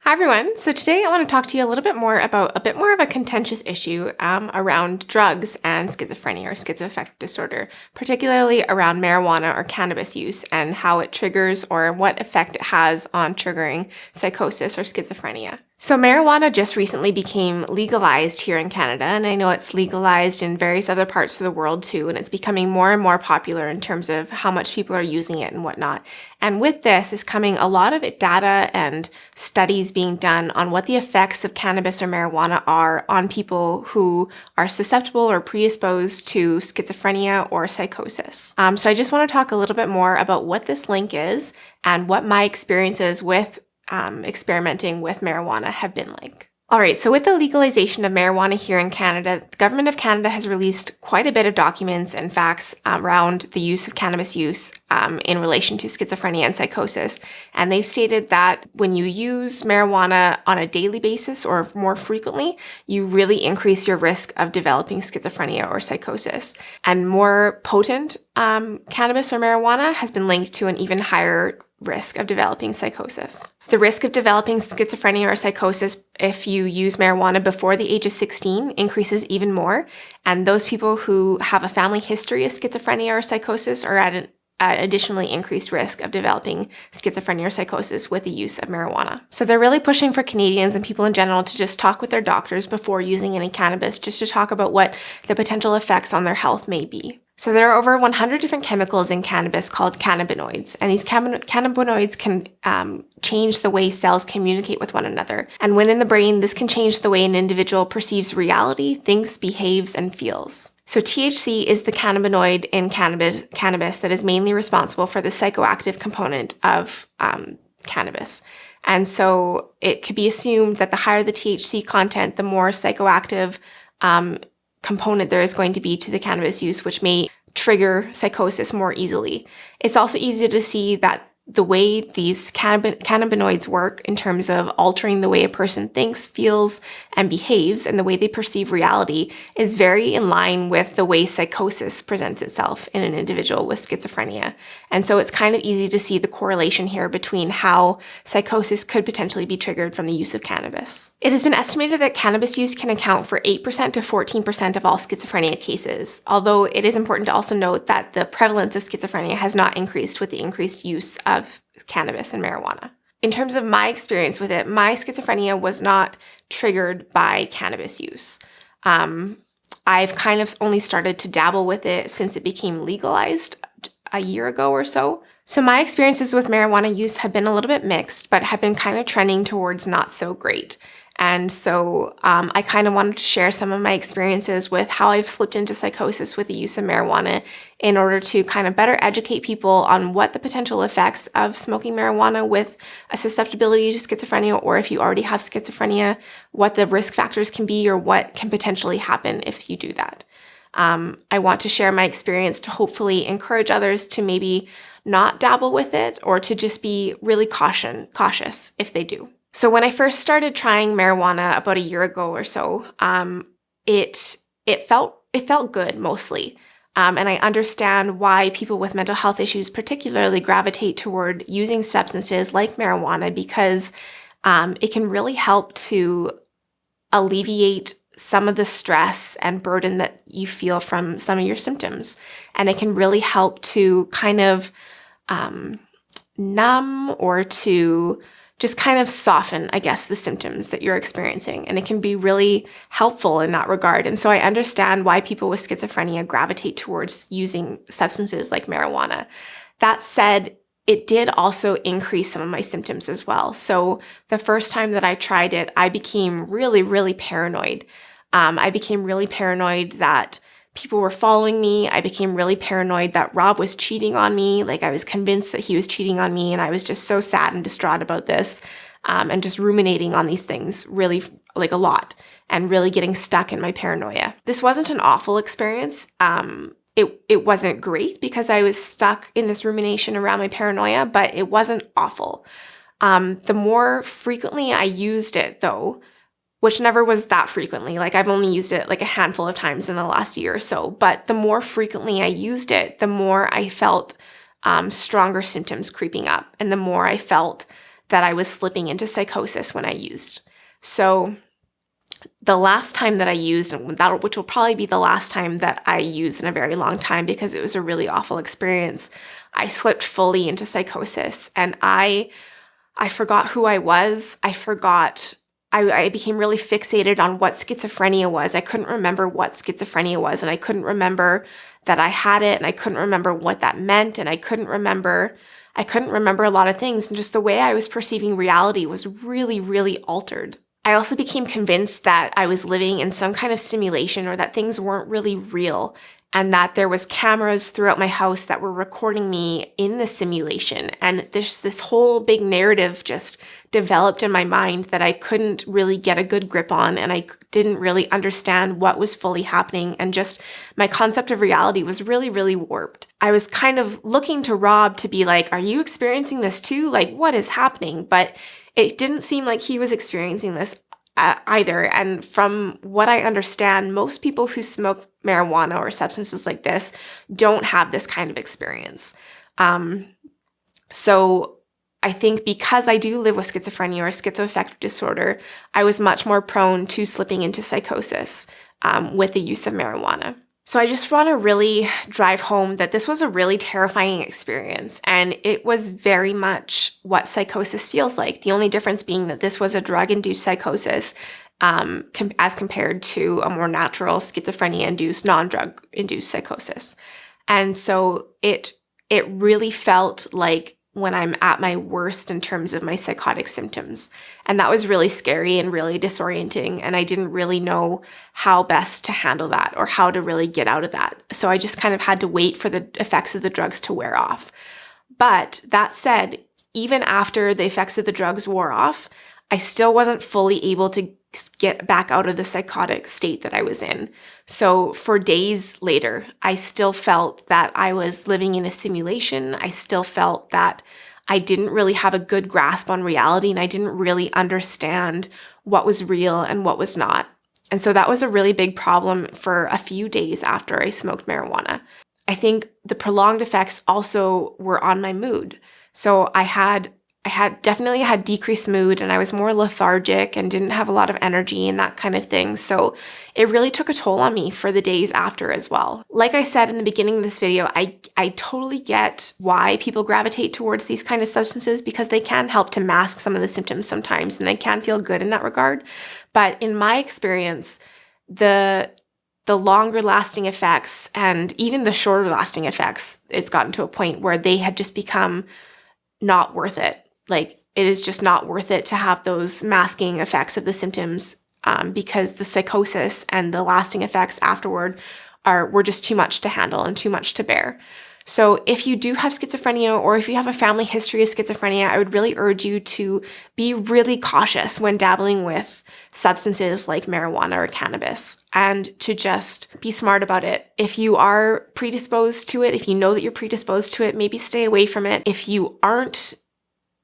Hi everyone. So today I want to talk to you a little bit more about a bit more of a contentious issue around drugs and schizophrenia or schizoaffective disorder, particularly around marijuana or cannabis use and how it triggers or what effect it has on triggering psychosis or schizophrenia. So marijuana just recently became legalized here in Canada, and I know it's legalized in various other parts of the world too, and it's becoming more and more popular in terms of how much people are using it and whatnot. And with this is coming a lot of data and studies being done on what the effects of cannabis or marijuana are on people who are susceptible or predisposed to schizophrenia or psychosis. So I just want to talk a little bit more about what this link is and what my experiences with experimenting with marijuana have been like. All right, so with the legalization of marijuana here in Canada, the Government of Canada has released quite a bit of documents and facts around the use of cannabis use in relation to schizophrenia and psychosis. And they've stated that when you use marijuana on a daily basis or more frequently, you really increase your risk of developing schizophrenia or psychosis. And more potent cannabis or marijuana has been linked to an even higher risk of developing psychosis. The risk of developing schizophrenia or psychosis if you use marijuana before the age of 16 increases even more, and those people who have a family history of schizophrenia or psychosis are at an additionally increased risk of developing schizophrenia or psychosis with the use of marijuana. So they're really pushing for Canadians and people in general to just talk with their doctors before using any cannabis, just to talk about what the potential effects on their health may be. So there are over 100 different chemicals in cannabis called cannabinoids, and these cannabinoids can change the way cells communicate with one another. And when in the brain, this can change the way an individual perceives reality, thinks, behaves, and feels. So THC is the cannabinoid in cannabis that is mainly responsible for the psychoactive component of cannabis. And so it could be assumed that the higher the THC content, the more psychoactive component there is going to be to the cannabis use, which may trigger psychosis more easily. It's also easy to see that the way these cannabinoids work in terms of altering the way a person thinks, feels, and behaves, and the way they perceive reality is very in line with the way psychosis presents itself in an individual with schizophrenia. And so it's kind of easy to see the correlation here between how psychosis could potentially be triggered from the use of cannabis. It has been estimated that cannabis use can account for 8% to 14% of all schizophrenia cases, although it is important to also note that the prevalence of schizophrenia has not increased with the increased use of cannabis and marijuana. In terms of my experience with it, my schizophrenia was not triggered by cannabis use. I've kind of only started to dabble with it since it became legalized a year ago or so. So my experiences with marijuana use have been a little bit mixed, but have been kind of trending towards not so great. And so I kind of wanted to share some of my experiences with how I've slipped into psychosis with the use of marijuana in order to kind of better educate people on what the potential effects of smoking marijuana with a susceptibility to schizophrenia, or if you already have schizophrenia, what the risk factors can be or what can potentially happen if you do that. I want to share my experience to hopefully encourage others to maybe not dabble with it or to just be really cautious if they do. So when I first started trying marijuana about a year ago or so, it felt good mostly. And I understand why people with mental health issues particularly gravitate toward using substances like marijuana, because it can really help to alleviate some of the stress and burden that you feel from some of your symptoms. And it can really help to kind of numb or to just kind of soften, I guess, the symptoms that you're experiencing. And it can be really helpful in that regard. And so I understand why people with schizophrenia gravitate towards using substances like marijuana. That said, it did also increase some of my symptoms as well. So the first time that I tried it, I became really, really paranoid. I became really paranoid that people were following me. I became really paranoid that Rob was cheating on me. Like, I was convinced that he was cheating on me, and I was just so sad and distraught about this, and just ruminating on these things really, like, a lot, and really getting stuck in my paranoia. This wasn't an awful experience. It wasn't great because I was stuck in this rumination around my paranoia, but it wasn't awful. The more frequently I used it, though, which never was that frequently. Like, I've only used it like a handful of times in the last year or so. But the more frequently I used it, the more I felt stronger symptoms creeping up, and the more I felt that I was slipping into psychosis when I used. So the last time that I used, which will probably be the last time that I use in a very long time because it was a really awful experience, I slipped fully into psychosis, and I forgot who I was. I became really fixated on what schizophrenia was. I couldn't remember what schizophrenia was, and I couldn't remember that I had it, and I couldn't remember what that meant, and I couldn't remember a lot of things, and just the way I was perceiving reality was really, really altered. I also became convinced that I was living in some kind of simulation, or that things weren't really real, and that there was cameras throughout my house that were recording me in the simulation. And this whole big narrative just developed in my mind that I couldn't really get a good grip on, and I didn't really understand what was fully happening, and just my concept of reality was really, really warped. I was kind of looking to Rob to be like, are you experiencing this too? Like, what is happening? But it didn't seem like he was experiencing this either. And from what I understand, most people who smoke marijuana or substances like this don't have this kind of experience. So I think because I do live with schizophrenia or schizoaffective disorder, I was much more prone to slipping into psychosis with the use of marijuana. So I just want to really drive home that this was a really terrifying experience, and it was very much what psychosis feels like. The only difference being that this was a drug-induced psychosis as compared to a more natural schizophrenia-induced, non-drug-induced psychosis. And so it really felt like when I'm at my worst in terms of my psychotic symptoms. And that was really scary and really disorienting. And I didn't really know how best to handle that or how to really get out of that. So I just kind of had to wait for the effects of the drugs to wear off. But that said, even after the effects of the drugs wore off, I still wasn't fully able to get back out of the psychotic state that I was in. So for days later, I still felt that I was living in a simulation. I still felt that I didn't really have a good grasp on reality, and I didn't really understand what was real and what was not. And so that was a really big problem for a few days after I smoked marijuana. I think the prolonged effects also were on my mood. So I definitely had decreased mood, and I was more lethargic and didn't have a lot of energy and that kind of thing. So it really took a toll on me for the days after as well. Like I said in the beginning of this video, I totally get why people gravitate towards these kind of substances, because they can help to mask some of the symptoms sometimes, and they can feel good in that regard. But in my experience, the longer lasting effects and even the shorter lasting effects, it's gotten to a point where they had just become not worth it. Like, it is just not worth it to have those masking effects of the symptoms because the psychosis and the lasting effects afterward were just too much to handle and too much to bear. So if you do have schizophrenia, or if you have a family history of schizophrenia, I would really urge you to be really cautious when dabbling with substances like marijuana or cannabis, and to just be smart about it. If you are predisposed to it, if you know that you're predisposed to it, maybe stay away from it. If you aren't,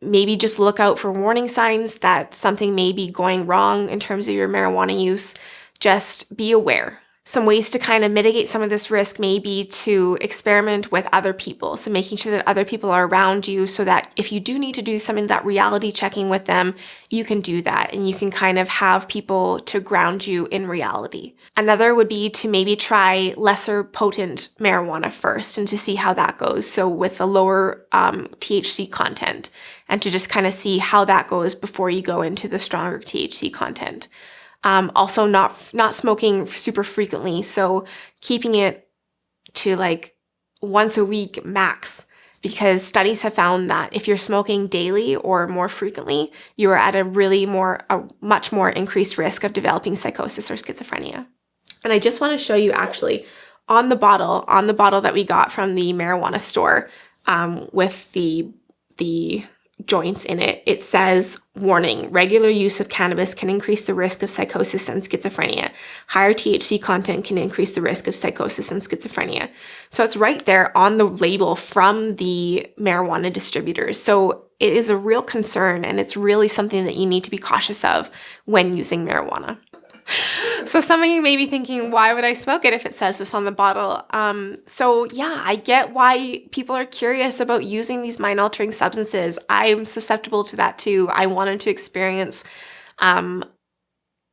maybe just look out for warning signs that something may be going wrong in terms of your marijuana use. Just be aware. Some ways to kind of mitigate some of this risk may be to experiment with other people. So making sure that other people are around you, so that if you do need to do some of that reality checking with them, you can do that, and you can kind of have people to ground you in reality. Another would be to maybe try lesser potent marijuana first, and to see how that goes. So with a lower THC content, and to just kind of see how that goes before you go into the stronger THC content. Also not smoking super frequently. So keeping it to like once a week max, because studies have found that if you're smoking daily or more frequently, you are at a much more increased risk of developing psychosis or schizophrenia. And I just want to show you actually on the bottle that we got from the marijuana store, with the joints in it, it says, warning, regular use of cannabis can increase the risk of psychosis and schizophrenia. Higher THC content can increase the risk of psychosis and schizophrenia. So it's right there on the label from the marijuana distributors. So it is a real concern, and it's really something that you need to be cautious of when using marijuana. So some of you may be thinking, why would I smoke it if it says this on the bottle? So yeah, I get why people are curious about using these mind-altering substances. I'm susceptible to that too. I wanted to experience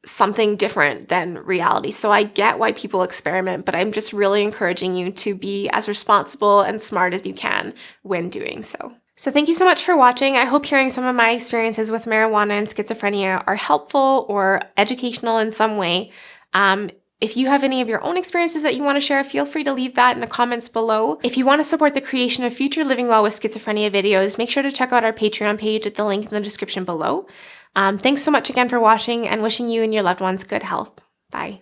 something different than reality. So I get why people experiment, but I'm just really encouraging you to be as responsible and smart as you can when doing so. So thank you so much for watching. I hope hearing some of my experiences with marijuana and schizophrenia are helpful or educational in some way. If you have any of your own experiences that you want to share, feel free to leave that in the comments below. If you want to support the creation of future Living Well with Schizophrenia videos, make sure to check out our Patreon page at the link in the description below. Thanks so much again for watching and wishing you and your loved ones good health. Bye.